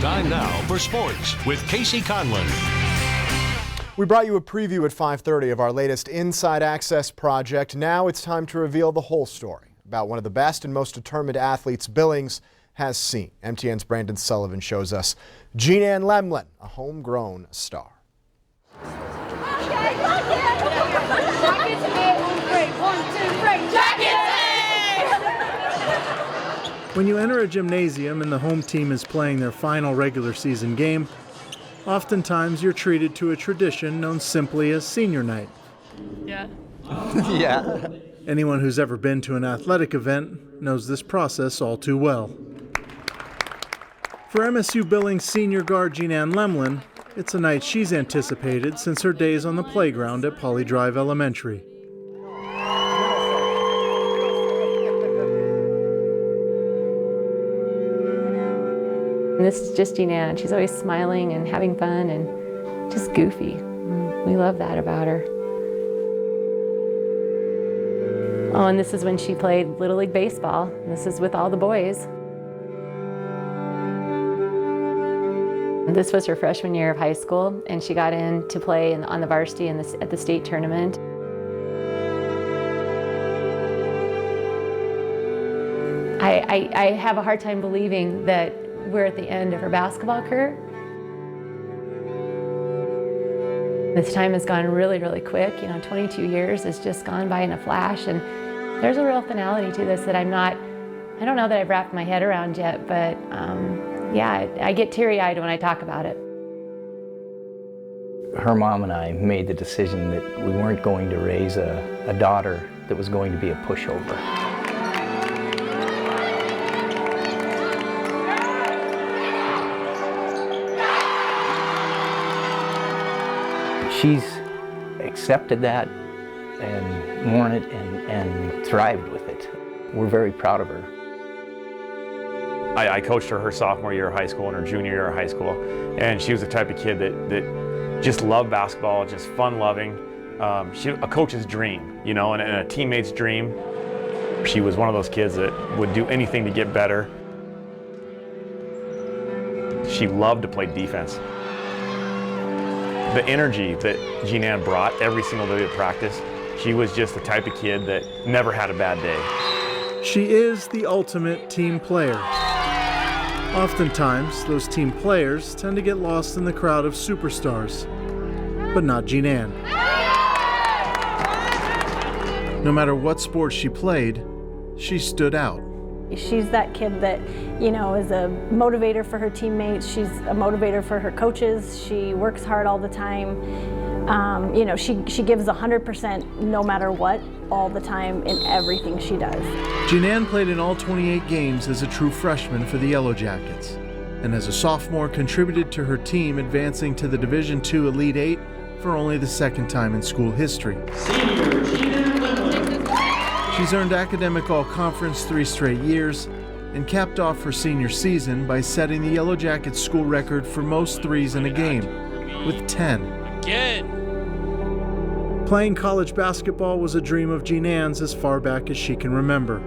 Time now for sports with Casey Conlon. We brought you a preview at 5:30 of our latest Inside Access project. Now it's time to reveal the whole story about one of the best and most determined athletes Billings has seen. MTN's Brandon Sullivan shows us Jeanann Lemelin, a homegrown star. When you enter a gymnasium and the home team is playing their final regular season game, oftentimes you're treated to a tradition known simply as senior night. Yeah. Yeah. Anyone who's ever been to an athletic event knows this process all too well. For MSU Billings senior guard Jeanann Lemelin, it's a night she's anticipated since her days on the playground at Poly Drive Elementary. This is just Jeanann. She's always smiling and having fun and just goofy. We love that about her. Oh, and this is when she played Little League Baseball. This is with all the boys. This was her freshman year of high school, and she got in to play on the varsity at the state tournament. I have a hard time believing that we're at the end of her basketball career. This time has gone really, really quick. 22 years has just gone by in a flash, and there's a real finality to this that I don't know that I've wrapped my head around yet, but yeah, I get teary-eyed when I talk about it. Her mom and I made the decision that we weren't going to raise a daughter that was going to be a pushover. She's accepted that and worn it and thrived with it. We're very proud of her. I coached her sophomore year of high school and her junior year of high school, and she was the type of kid that just loved basketball, just fun-loving. A coach's dream, and a teammate's dream. She was one of those kids that would do anything to get better. She loved to play defense. The energy that Jeanann brought every single day of practice, she was just the type of kid that never had a bad day. She is the ultimate team player. Oftentimes, those team players tend to get lost in the crowd of superstars, but not Jeanann. No matter what sport she played, she stood out. She's that kid that, is a motivator for her teammates. She's a motivator for her coaches. She works hard all the time. She gives 100% no matter what, all the time in everything she does. Jeanann played in all 28 games as a true freshman for the Yellow Jackets, and as a sophomore contributed to her team advancing to the Division II Elite Eight for only the second time in school history. Senior Jeanann Lemelin. She's earned academic all-conference 3 straight years and capped off her senior season by setting the Yellow Jackets school record for most threes in a game, with 10. Again. Playing college basketball was a dream of Jeanann's as far back as she can remember.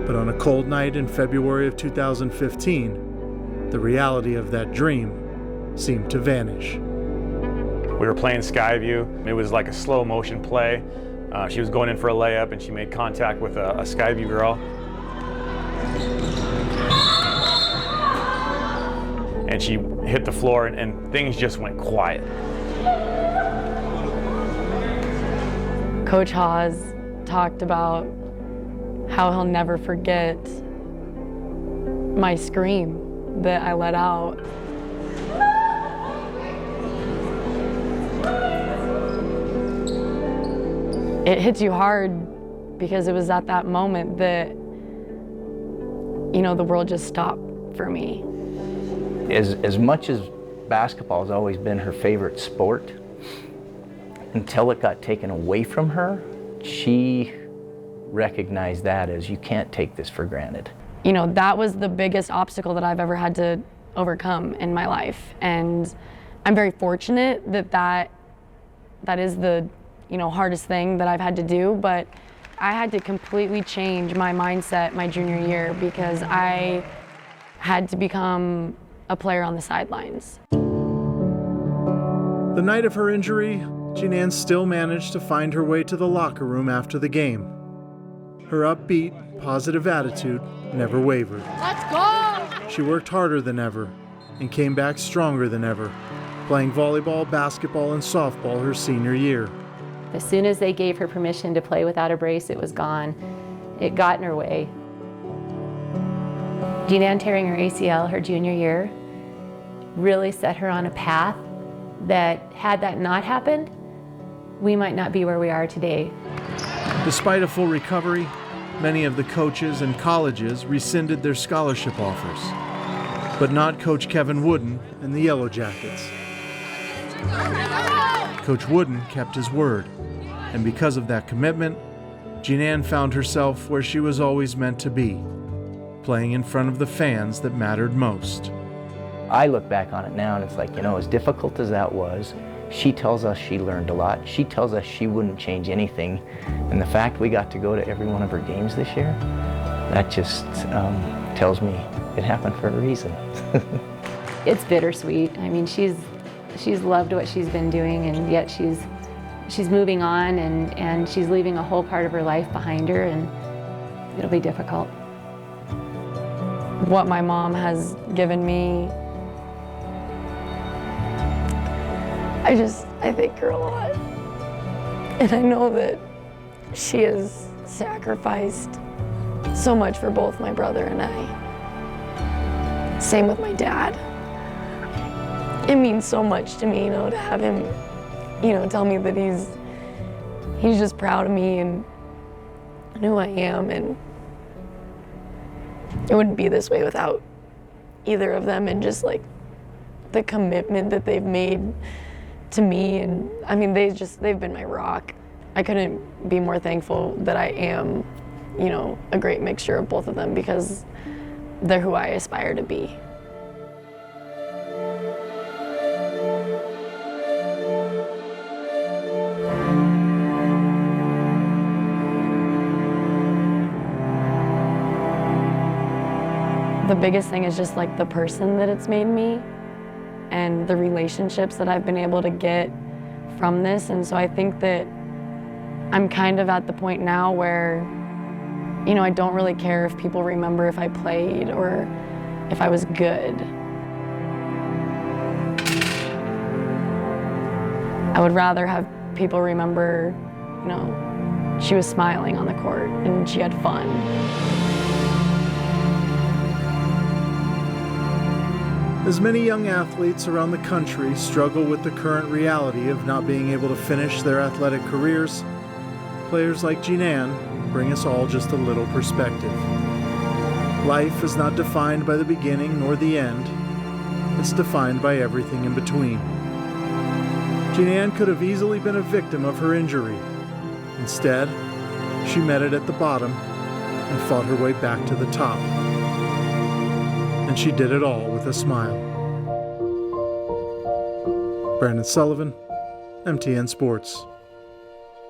But on a cold night in February of 2015, the reality of that dream seemed to vanish. We were playing Skyview. It was like a slow motion play. She was going in for a layup and she made contact with a Skyview girl. And she hit the floor and things just went quiet. Coach Haas talked about how he'll never forget my scream that I let out. It hits you hard because it was at that moment that, the world just stopped for me. As much as basketball has always been her favorite sport, until it got taken away from her, she recognized that as, you can't take this for granted. That was the biggest obstacle that I've ever had to overcome in my life. And I'm very fortunate that is the hardest thing that I've had to do, but I had to completely change my mindset my junior year because I had to become a player on the sidelines. The night of her injury, Jeanann still managed to find her way to the locker room after the game. Her upbeat, positive attitude never wavered. Let's go! She worked harder than ever and came back stronger than ever, playing volleyball, basketball, and softball her senior year. As soon as they gave her permission to play without a brace, it was gone. It got in her way. Jeanann tearing her ACL her junior year really set her on a path that, had that not happened, we might not be where we are today. Despite a full recovery, many of the coaches and colleges rescinded their scholarship offers, but not Coach Kevin Wooden and the Yellow Jackets. Coach Wooden kept his word, and because of that commitment, Jeanann found herself where she was always meant to be, playing in front of the fans that mattered most. I look back on it now and it's like, you know, as difficult as that was, she tells us she learned a lot. She tells us she wouldn't change anything. And the fact we got to go to every one of her games this year, that just tells me it happened for a reason. It's bittersweet. I mean, she's loved what she's been doing, and yet she's moving on, and she's leaving a whole part of her life behind her, and it'll be difficult. What my mom has given me, I thank her a lot. And I know that she has sacrificed so much for both my brother and I. Same with my dad. It means so much to me, you know, to have him, you know, tell me that he's just proud of me and who I am, and it wouldn't be this way without either of them, and just like the commitment that they've made to me. And I mean, they've been my rock. I couldn't be more thankful that I am, you know, a great mixture of both of them, because they're who I aspire to be. The biggest thing is just like the person that it's made me and the relationships that I've been able to get from this. And so I think that I'm kind of at the point now where, you know, I don't really care if people remember if I played or if I was good. I would rather have people remember, you know, she was smiling on the court and she had fun. As many young athletes around the country struggle with the current reality of not being able to finish their athletic careers, players like Jeanann bring us all just a little perspective. Life is not defined by the beginning nor the end. It's defined by everything in between. Jeanann could have easily been a victim of her injury. Instead, she met it at the bottom and fought her way back to the top. And she did it all with a smile. Brandon Sullivan, MTN Sports.